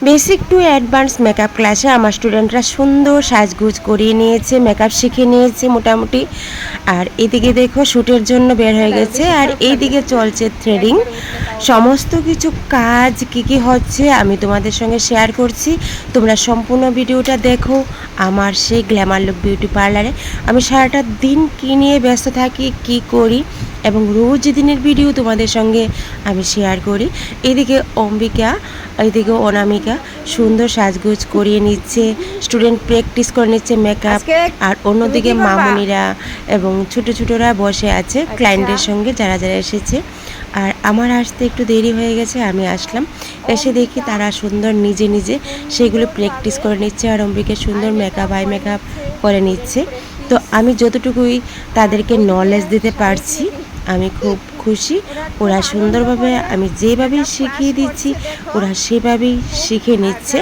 Basic to advance makeup ক্লাসে আমার স্টুডেন্টরা সুন্দর সাজগুজ করিয়ে নিয়েছে, মেকআপ শিখে নিয়েছে মোটামুটি। আর এদিকে দেখো শ্যুটের জন্য বের হয়ে গেছে, আর এইদিকে চলছে থ্রেডিং। সমস্ত কিছু কাজ কি হচ্ছে আমি তোমাদের সঙ্গে শেয়ার করছি, তোমরা সম্পূর্ণ ভিডিওটা দেখো। আমার সেই গ্ল্যামার লুক বিউটি পার্লারে আমি সারাটা দিন কী নিয়ে ব্যস্ত থাকি, কি করি, এবং রোজ দিনের ভিডিও তোমাদের সঙ্গে আমি শেয়ার করি। এদিকে অম্বিকা, এদিকে অনামিকা সুন্দর সাজগোজ করিয়ে নিচ্ছে, স্টুডেন্ট প্র্যাকটিস করে নিচ্ছে মেকআপ। আর অন্যদিকে মামুনিরা এবং ছোটোরা বসে আছে ক্লায়েন্টের সঙ্গে, যারা এসেছে। আর আমার আসতে একটু দেরি হয়ে গেছে, আমি আসলাম, এসে দেখি তারা সুন্দর নিজে নিজে সেগুলো প্র্যাকটিস করে নিচ্ছে। আর অম্বিকা সুন্দর মেকআপ আই মেকআপ করে নিচ্ছে। তো আমি যতটুকুই তাদেরকে নলেজ দিতে পারছি আমি খুব খুশি। ওরা সুন্দরভাবে, আমি যেভাবে শিখিয়ে দিচ্ছি ওরা সেভাবেই শিখে নিচ্ছে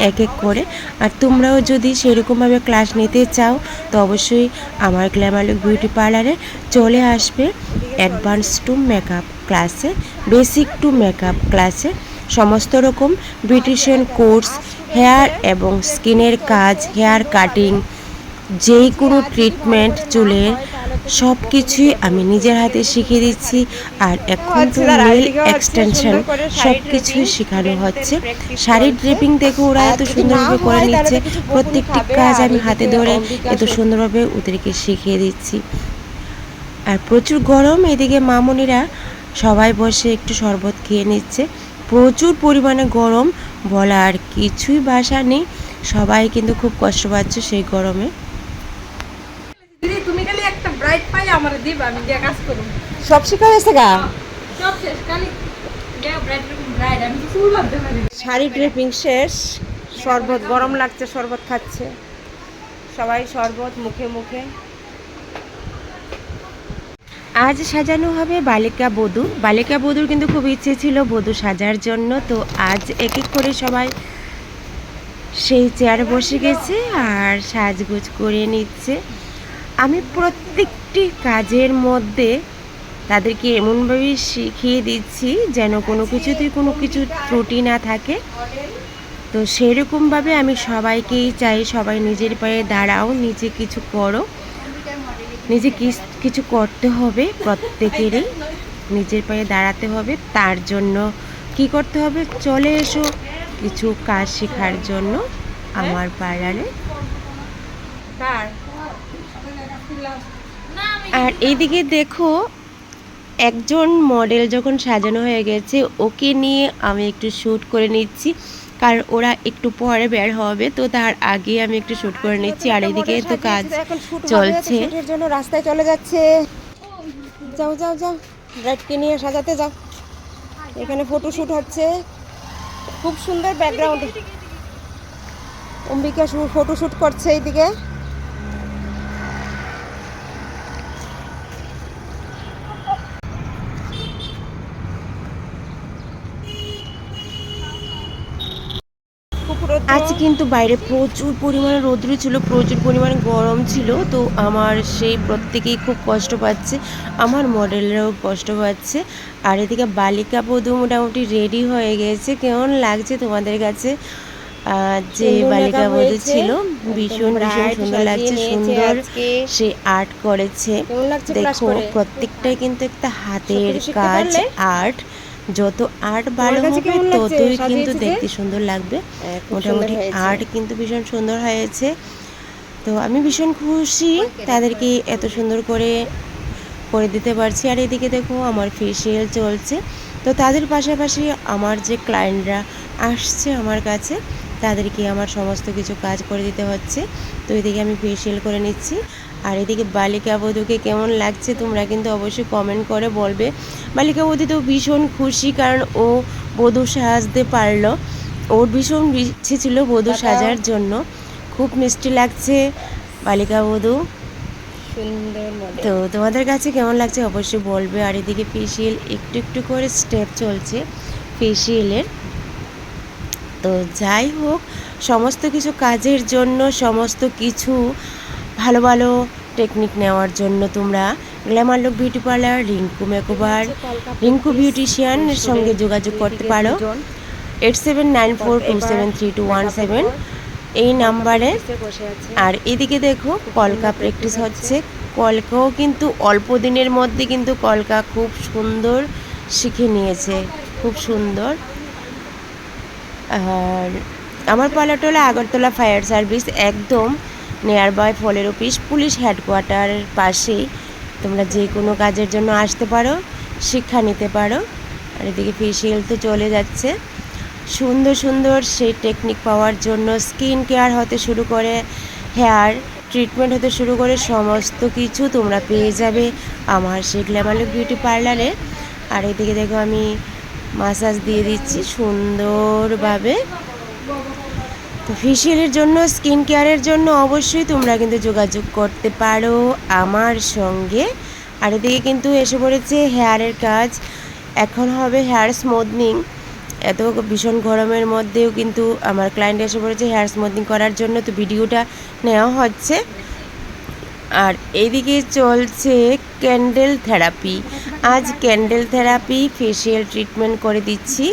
এক এক করে। আর তোমরাও যদি সেরকমভাবে ক্লাস নিতে চাও তো অবশ্যই আমার গ্ল্যামার লুক বিউটি পার্লারে চলে আসবে। অ্যাডভান্স টু মেকআপ ক্লাসে, বেসিক টু মেকআপ ক্লাসে সমস্ত রকম বিউটিশিয়ান কোর্স, হেয়ার এবং স্কিনের কাজ, হেয়ার কাটিং, যেই কোনো ট্রিটমেন্ট, চুলের সব কিছুই আমি নিজের হাতে শিখিয়ে দিচ্ছি। আর এখন তো নেল এক্সটেনশন সব কিছুই শেখানো হচ্ছে। শাড়ির ড্রেপিং দেখে ওরা এত সুন্দরভাবে করে নিচ্ছে, প্রত্যেকটি কাজ আমি হাতে ধরে এত সুন্দরভাবে ওদেরকে শিখিয়ে দিচ্ছি। আর প্রচুর গরম, এদিকে মামুনিরা সবাই বসে একটু শরবত খেয়ে নিচ্ছে। প্রচুর পরিমাণে গরম, বলার কিছুই ভাষা নেই। সবাই কিন্তু খুব কষ্ট পাচ্ছে সেই গরমে। তুমি খালি একটা ব্রাইট পাই আমারে দিবা, আমি যে কাজ করব। সব শিখা হয়েছে গা, সব শেষ, খালি দেও ব্রাইট ব্রাইট, আমি কিছু বলতে পারি না। শাড়ি ড্রেপিং শেষ, শরবত, গরম লাগছে শরবত খাচ্ছে সবাই, শরবত মুখে মুখে। আজ সাজানো হবে বালিকা বধূ। বালিকা বধূর কিন্তু খুব ইচ্ছে ছিল বধূ সাজার জন্য, তো আজ এক এক করে সবাই সেই চেয়ারে বসে গেছে আর সাজগোজ করে নিচ্ছে। আমি প্রত্যেকটি কাজের মধ্যে তাদেরকে এমনভাবে শিখিয়ে দিচ্ছি যেন কোনো কিছুতেই কোনো কিছু ত্রুটি না থাকে। তো সেরকমভাবে আমি সবাইকেই চাই, সবাই নিজের পায়ে দাঁড়াও, নিজে কিছু করো, নিজে কিছু করতে হবে, প্রত্যেকেরই নিজের পায়ে দাঁড়াতে হবে। তার জন্য কি করতে হবে, চলে এসো কিছু কাজ শেখার জন্য আমার পার্লারে। আর এইদিকে দেখো একজন মডেল যখন সাজানো হয়ে গেছে ওকে নিয়ে আমি একটু শ্যুট করে নিচ্ছি, কারণ ওরা একটু পরে বের হবে, তো তার আগে আমি একটু শ্যুট করে নিচ্ছি। আর এইদিকে তো কাজ চলছে, এর জন্য রাস্তায় চলে যাচ্ছে। যাও যাও যাও, ব্রাইডকে নিয়ে সাজাতে যাও, এখানে ফটো শ্যুট হচ্ছে, খুব সুন্দর ব্যাকগ্রাউন্ড। অম্বিকা ফটো শ্যুট করছে এইদিকে। আজ কিন্তু বাইরে প্রচুর পরিমাণে রৌদ্র ছিল, প্রচুর পরিমাণে গরম ছিল। তো আমার সেই প্রত্যেকেই খুব কষ্ট পাচ্ছে, আমার মডেলরাও কষ্ট পাচ্ছে। আর এদিকে বালিকা বধূ মোটামুটি রেডি হয়ে গেছে। কেমন লাগছে তোমাদের কাছে? যে বালিকা বধূ ছিল ভীষণ ভীষণ সুন্দর লাগছে, সুন্দর সে আর্ট করেছে। দেখো প্রত্যেকটাই কিন্তু একটা হাতের কাজ আর্ট, যত আর্ট ভালো হবে ততই কিন্তু দেখতে সুন্দর লাগবে। মোটামুটি আর্ট কিন্তু ভীষণ সুন্দর হয়েছে। তো আমি ভীষণ খুশি তাদেরকে এত সুন্দর করে করে দিতে পারছি। আর এদিকে দেখো আমার ফেসিয়াল চলছে, তো তাদের পাশাপাশি আমার যে ক্লায়েন্টরা আসছে আমার কাছে তাদেরকে আমার সমস্ত কিছু কাজ করে দিতে হচ্ছে। তো এদিকে আমি ফেসিয়াল করে নিচ্ছি। আর এদিকে বালিকা বধূকে কেমন লাগছে তোমরা কিন্তু অবশ্যই কমেন্ট করে বলবে। বালিকা বধূ তো ভীষণ খুশি, কারণ ও বধূ সাজতে পারলো, ওর ভীষণ ইচ্ছে ছিল বধূ সাজার জন্য। খুব মিষ্টি লাগছে বালিকা বধূ, তো তোমাদের কাছে কেমন লাগছে অবশ্যই বলবে। আর এদিকে ফেসিয়াল একটু একটু করে স্টেপ চলছে ফেসিয়ালের। তো যাই হোক, সমস্ত কিছু কাজের জন্য, সমস্ত কিছু ভালো ভালো টেকনিক নেওয়ার জন্য তোমরা glamour look beauty parlour, Rinku makeover, Rinku বিউটিশিয়ানের সঙ্গে যোগাযোগ করতে পারো। 8794273217 এই নাম্বারে। আর এদিকে দেখো কলকা প্র্যাকটিস হচ্ছে। কলকাও কিন্তু অল্প দিনের মধ্যে কিন্তু কলকা খুব সুন্দর শিখে নিয়েছে, খুব সুন্দর। আর আমার পালাটোলা আগরতলা ফায়ার সার্ভিস, একদম নিয়ার বাই ফলের অফিস, পুলিশ হেডকোয়ার্টারের পাশেই। তোমরা যে কোনো কাজের জন্য আসতে পারো, শিক্ষা নিতে পারো। আর এদিকে ফেসিয়াল তো চলে যাচ্ছে। সুন্দর সুন্দর সেই টেকনিক পাওয়ার জন্য স্কিন কেয়ার হতে শুরু করে হেয়ার ট্রিটমেন্ট হতে শুরু করে সমস্ত কিছু তোমরা পেয়ে যাবে আমার সেই গ্ল্যামার লুক বিউটি পার্লারে। আর এদিকে দেখো আমি মাসাজ দিয়ে দিচ্ছি সুন্দরভাবে। তো ফেসিয়ালের জন্য, স্কিন কেয়ারের জন্য অবশ্যই তোমরা কিন্তু যোগাযোগ করতে পারো আমার সঙ্গে। আর এদিকে কিন্তু এসে পড়েছে হেয়ারের কাজ। এখন হবে হেয়ার স্মুথনিং। এত ভীষণ গরমের মধ্যেও কিন্তু আমার ক্লায়েন্ট এসে পড়েছে হেয়ার স্মুথনিং করার জন্য, তো ভিডিওটা নেওয়া হচ্ছে। আর এইদিকে চলছে ক্যান্ডেল থেরাপি। আজ ক্যান্ডেল থেরাপি ফেসিয়াল ট্রিটমেন্ট করে দিচ্ছি।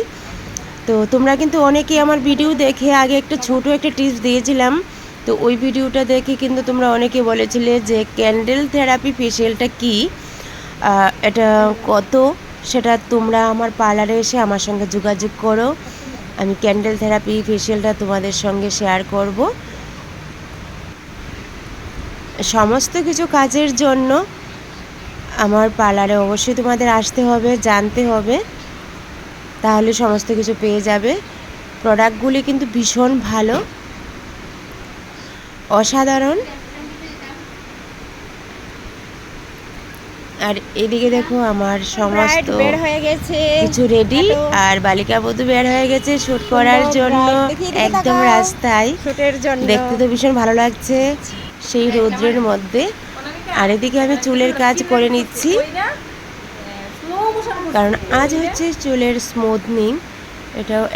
তো তোমরা কিন্তু অনেকেই আমার ভিডিও দেখে আগে একটা ছোট একটা টিপস দিয়েছিলাম, তো ওই ভিডিওটা দেখে কিন্তু তোমরা অনেকে বলেছিলে যে ক্যান্ডেল থেরাপি ফেসিয়ালটা কি, এটা কত, সেটা তোমরা আমার পার্লারে এসে আমার সঙ্গে যোগাযোগ করো। আমি ক্যান্ডেল থেরাপি ফেসিয়ালটা তোমাদের সঙ্গে শেয়ার করব। সমস্ত কিছু কাজের জন্য আমার পার্লারে অবশ্যই তোমাদের আসতে হবে, জানতে হবে, তাহলে সমস্ত কিছু পেয়ে যাবে। প্রোডাক্টগুলি কিন্তু ভীষণ ভালো, অসাধারণ। আর এদিকে দেখো আমার সমস্ত বের হয়ে গেছে কিছু রেডি। আর বালিকা বধূ বের হয়ে গেছে শ্যুট করার জন্য একদম রাস্তায়। শুটের জন্য দেখতে তো ভীষণ ভালো লাগছে সেই রৌদ্রের মধ্যে। আর এদিকে আমি চুলের কাজ করে নিচ্ছি, কারণ আজ হচ্ছে চুলের স্মুথনিং।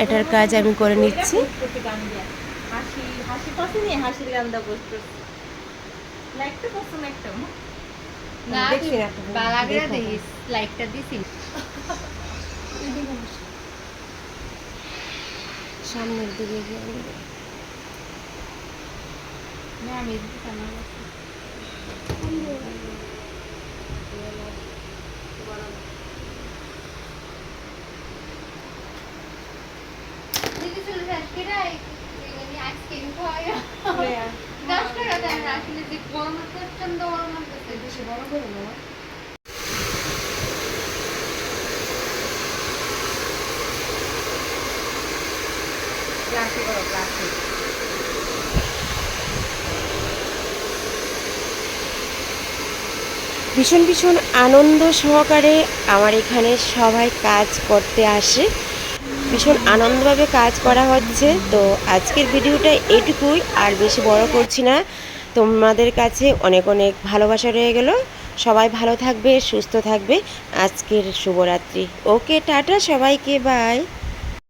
এটার কাজ আমি করে নিচ্ছি। সামনের দিকে ভীষণ ভীষণ আনন্দ সহকারে আমার এখানে সবাই কাজ করতে আসে, ভীষণ আনন্দভাবে কাজ করা হচ্ছে। তো আজকের ভিডিওটা এটুকুই, আর বেশি বড় করছি না। তোমাদের কাছে অনেক অনেক ভালোবাসা রয়ে গেল। সবাই ভালো থাকবে, সুস্থ থাকবে। আজকের শুভরাত্রি। ওকে, টাটা সবাইকে, বাই।